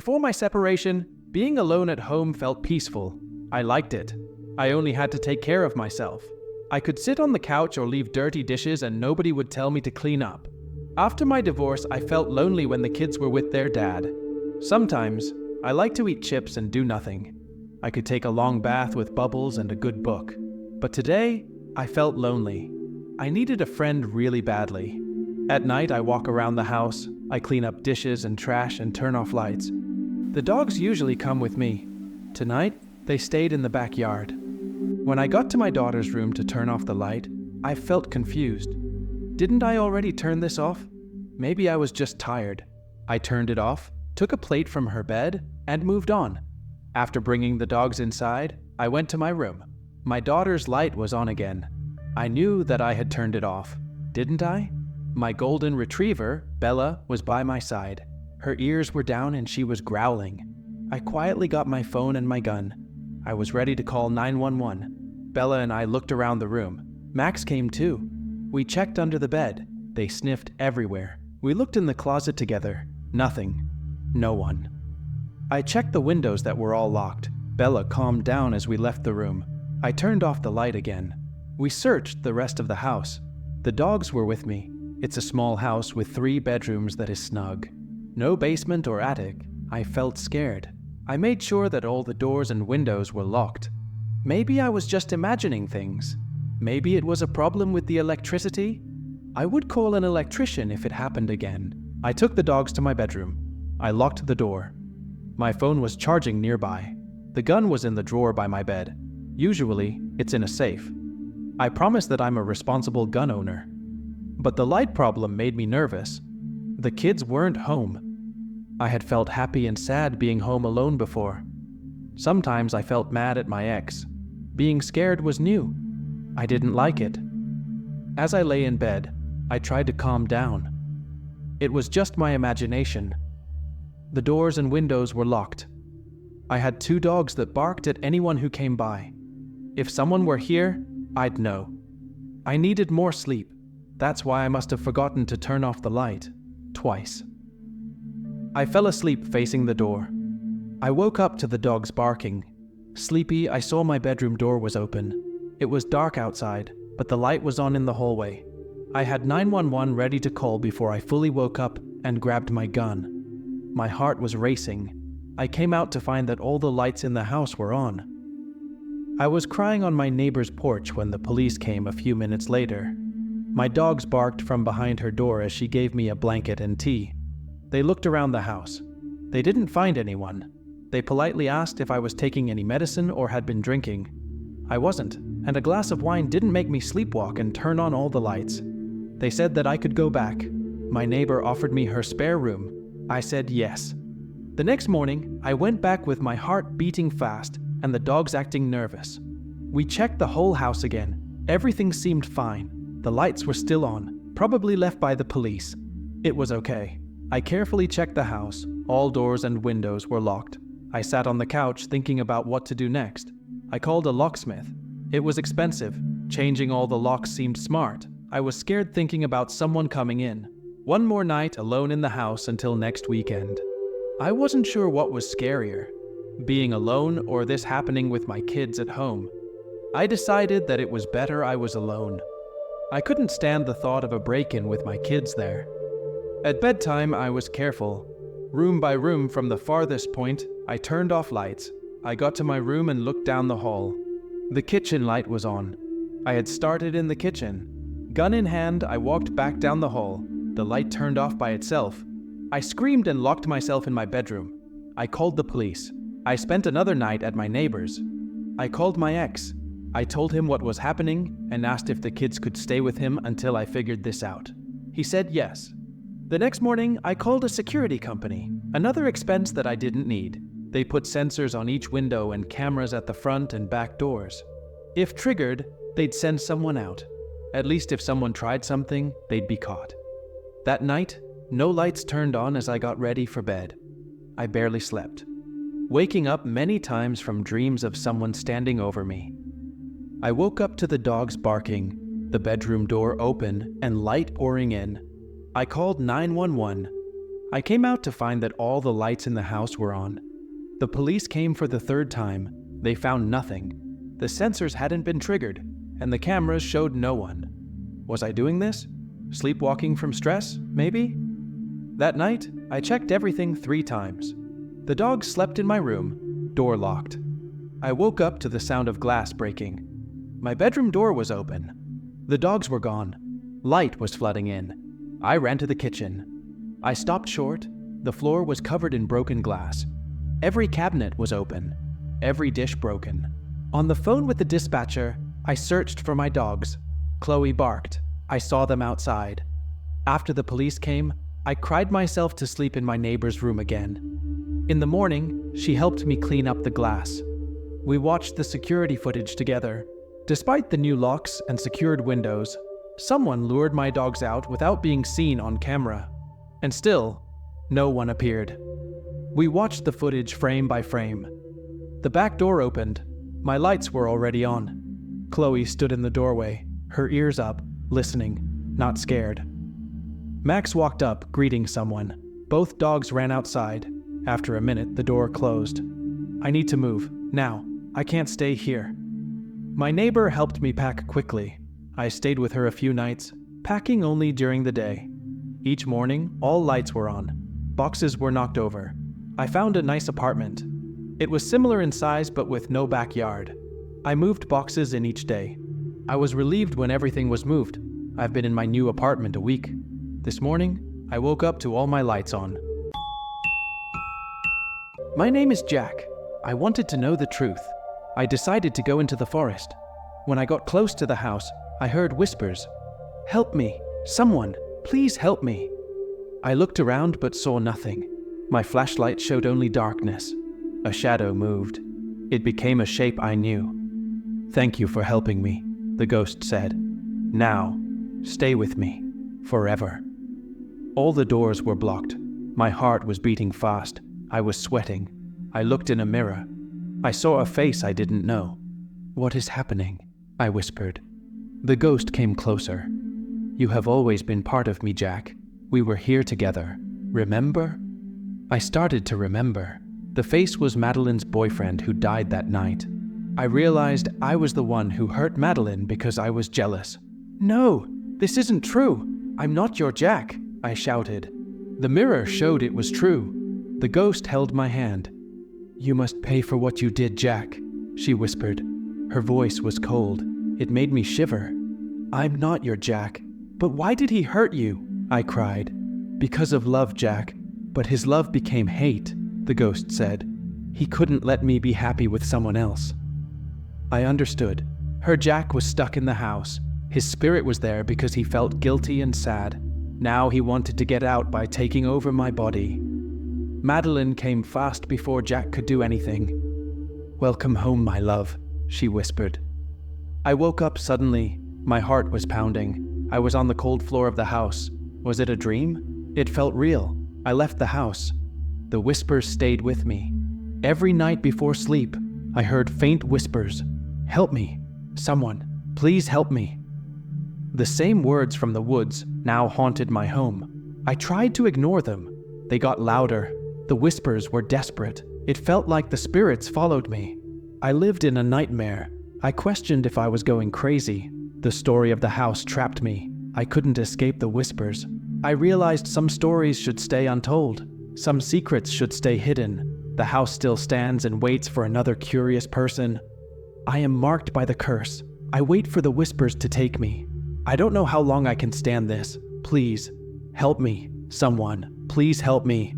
Before my separation, being alone at home felt peaceful. I liked it. I only had to take care of myself. I could sit on the couch or leave dirty dishes and nobody would tell me to clean up. After my divorce, I felt lonely when the kids were with their dad. Sometimes, I like to eat chips and do nothing. I could take a long bath with bubbles and a good book. But today, I felt lonely. I needed a friend really badly. At night, I walk around the house. I clean up dishes and trash and turn off lights. The dogs usually come with me. Tonight, they stayed in the backyard. When I got to my daughter's room to turn off the light, I felt confused. Didn't I already turn this off? Maybe I was just tired. I turned it off, took a plate from her bed, and moved on. After bringing the dogs inside, I went to my room. My daughter's light was on again. I knew that I had turned it off, didn't I? My golden retriever, Bella, was by my side. Her ears were down and she was growling. I quietly got my phone and my gun. I was ready to call 911. Bella and I looked around the room. Max came too. We checked under the bed. They sniffed everywhere. We looked in the closet together. Nothing. No one. I checked the windows that were all locked. Bella calmed down as we left the room. I turned off the light again. We searched the rest of the house. The dogs were with me. It's a small house with 3 bedrooms that is snug. No basement or attic. I felt scared. I made sure that all the doors and windows were locked. Maybe I was just imagining things. Maybe it was a problem with the electricity. I would call an electrician if it happened again. I took the dogs to my bedroom. I locked the door. My phone was charging nearby. The gun was in the drawer by my bed. Usually, it's in a safe. I promised that I'm a responsible gun owner. But the light problem made me nervous. The kids weren't home. I had felt happy and sad being home alone before. Sometimes I felt mad at my ex. Being scared was new. I didn't like it. As I lay in bed, I tried to calm down. It was just my imagination. The doors and windows were locked. I had 2 dogs that barked at anyone who came by. If someone were here, I'd know. I needed more sleep. That's why I must have forgotten to turn off the light. Twice. I fell asleep facing the door. I woke up to the dogs barking. Sleepy, I saw my bedroom door was open. It was dark outside, but the light was on in the hallway. I had 911 ready to call before I fully woke up and grabbed my gun. My heart was racing. I came out to find that all the lights in the house were on. I was crying on my neighbor's porch when the police came a few minutes later. My dogs barked from behind her door as she gave me a blanket and tea. They looked around the house. They didn't find anyone. They politely asked if I was taking any medicine or had been drinking. I wasn't, and a glass of wine didn't make me sleepwalk and turn on all the lights. They said that I could go back. My neighbor offered me her spare room. I said yes. The next morning, I went back with my heart beating fast and the dogs acting nervous. We checked the whole house again. Everything seemed fine. The lights were still on, probably left by the police. It was okay. I carefully checked the house. All doors and windows were locked. I sat on the couch thinking about what to do next. I called a locksmith. It was expensive. Changing all the locks seemed smart. I was scared thinking about someone coming in. One more night alone in the house until next weekend. I wasn't sure what was scarier, being alone or this happening with my kids at home. I decided that it was better I was alone. I couldn't stand the thought of a break-in with my kids there. At bedtime, I was careful. Room by room from the farthest point, I turned off lights. I got to my room and looked down the hall. The kitchen light was on. I had started in the kitchen. Gun in hand, I walked back down the hall. The light turned off by itself. I screamed and locked myself in my bedroom. I called the police. I spent another night at my neighbor's. I called my ex. I told him what was happening and asked if the kids could stay with him until I figured this out. He said yes. The next morning, I called a security company, another expense that I didn't need. They put sensors on each window and cameras at the front and back doors. If triggered, they'd send someone out. At least if someone tried something, they'd be caught. That night, no lights turned on as I got ready for bed. I barely slept, waking up many times from dreams of someone standing over me. I woke up to the dogs barking, the bedroom door open, and light pouring in. I called 911. I came out to find that all the lights in the house were on. The police came for the third time. They found nothing. The sensors hadn't been triggered, and the cameras showed no one. Was I doing this? Sleepwalking from stress, maybe? That night, I checked everything 3 times. The dogs slept in my room, door locked. I woke up to the sound of glass breaking. My bedroom door was open. The dogs were gone. Light was flooding in. I ran to the kitchen. I stopped short. The floor was covered in broken glass. Every cabinet was open. Every dish broken. On the phone with the dispatcher, I searched for my dogs. Chloe barked. I saw them outside. After the police came, I cried myself to sleep in my neighbor's room again. In the morning, she helped me clean up the glass. We watched the security footage together. Despite the new locks and secured windows, someone lured my dogs out without being seen on camera. And still, no one appeared. We watched the footage frame by frame. The back door opened. My lights were already on. Chloe stood in the doorway, her ears up, listening, not scared. Max walked up, greeting someone. Both dogs ran outside. After a minute, the door closed. I need to move, now. I can't stay here. My neighbor helped me pack quickly. I stayed with her a few nights, packing only during the day. Each morning, all lights were on. Boxes were knocked over. I found a nice apartment. It was similar in size but with no backyard. I moved boxes in each day. I was relieved when everything was moved. I've been in my new apartment a week. This morning, I woke up to all my lights on. My name is Jack. I wanted to know the truth. I decided to go into the forest. When I got close to the house, I heard whispers. Help me, someone, please help me. I looked around but saw nothing. My flashlight showed only darkness. A shadow moved. It became a shape I knew. Thank you for helping me, the ghost said. Now, stay with me, forever. All the doors were blocked. My heart was beating fast. I was sweating. I looked in a mirror. I saw a face I didn't know. What is happening? I whispered. The ghost came closer. You have always been part of me, Jack. We were here together. Remember? I started to remember. The face was Madeline's boyfriend who died that night. I realized I was the one who hurt Madeline because I was jealous. No, this isn't true. I'm not your Jack, I shouted. The mirror showed it was true. The ghost held my hand. You must pay for what you did, Jack, she whispered. Her voice was cold. It made me shiver. I'm not your Jack. But why did he hurt you? I cried. Because of love, Jack. But his love became hate, the ghost said. He couldn't let me be happy with someone else. I understood. Her Jack was stuck in the house. His spirit was there because he felt guilty and sad. Now he wanted to get out by taking over my body. Madeline came fast before Jack could do anything. Welcome home, my love, she whispered. I woke up suddenly. My heart was pounding. I was on the cold floor of the house. Was it a dream? It felt real. I left the house. The whispers stayed with me. Every night before sleep, I heard faint whispers. Help me. Someone, please help me. The same words from the woods now haunted my home. I tried to ignore them. They got louder. The whispers were desperate. It felt like the spirits followed me. I lived in a nightmare. I questioned if I was going crazy. The story of the house trapped me. I couldn't escape the whispers. I realized some stories should stay untold. Some secrets should stay hidden. The house still stands and waits for another curious person. I am marked by the curse. I wait for the whispers to take me. I don't know how long I can stand this. Please, help me. Someone, please help me.